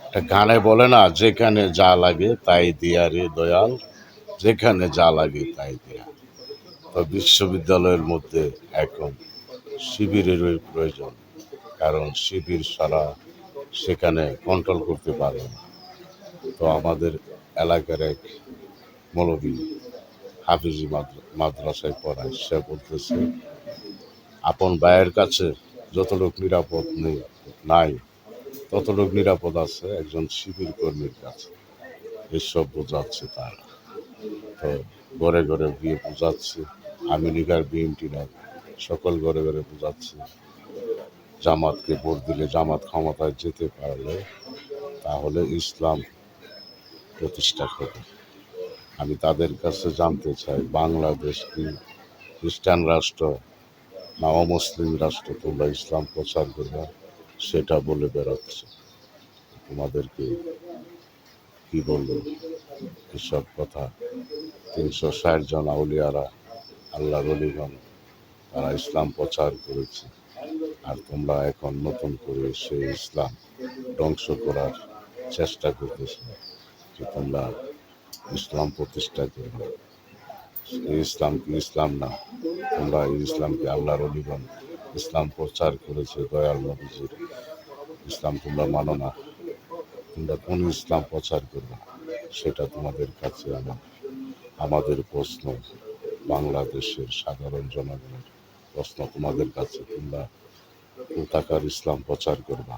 একটা গানে বলে না, যেখানে যা লাগে তাই দিয়া রে দয়াল, যেখানে যা লাগে তাই দিয়া। তো বিশ্ববিদ্যালয়ের মধ্যে এখন শিবিরেরই প্রয়োজন, কারণ শিবির সারা সেখানে কন্ট্রোল করতে পারে না। তো আমাদের এলাকার এক মৌলবী হাফিজি মাদ্রাসায় পড়ায়, সে বলতেছে আপন ভাইয়ের কাছে যতটুক নিরাপদ নেই নাই ততটুক নিরাপদ আছে একজন শিবির কর্মীর কাছে। এসব বোঝাচ্ছে তারা। তো ঘরে ঘরে গিয়ে বোঝাচ্ছে, আমেরিকার বিএনপিরা সকল ঘরে ঘরে বোঝাচ্ছে জামাতকে ভোট দিলে, জামাত ক্ষমতায় যেতে পারলে তাহলে ইসলাম প্রতিষ্ঠা হবে। আমি তাদের কাছে জানতে চাই, বাংলাদেশ কি খ্রিস্টান রাষ্ট্র না অমুসলিম রাষ্ট্র? তোমরা ইসলাম প্রচার করবে সেটা বলে বেড়াচ্ছে। তোমাদেরকে কি বলবো এসব কথা? ৩৬০ জন আউলিয়ারা, আল্লাহর অলিগণ, তারা ইসলাম প্রচার করেছে, আর তোমরা এখন নতুন করে সেই ইসলাম ধ্বংস করার চেষ্টা করতেছো যে তোমরা ইসলাম প্রতিষ্ঠা করবে। এই ইসলাম কি ইসলাম না? তোমরা এই ইসলামকে, আল্লাহর অলিগণ ইসলাম প্রচার করেছে দয়াল নবীজির ইসলাম, তোমরা মানো না। তোমরা কোন ইসলাম প্রচার করবে সেটা তোমাদের কাছে আমাদের প্রশ্ন, বাংলাদেশের সাধারণ জনগণের প্রশ্ন তোমাদের কাছে, তোমরা কোথাকার ইসলাম প্রচার করবা?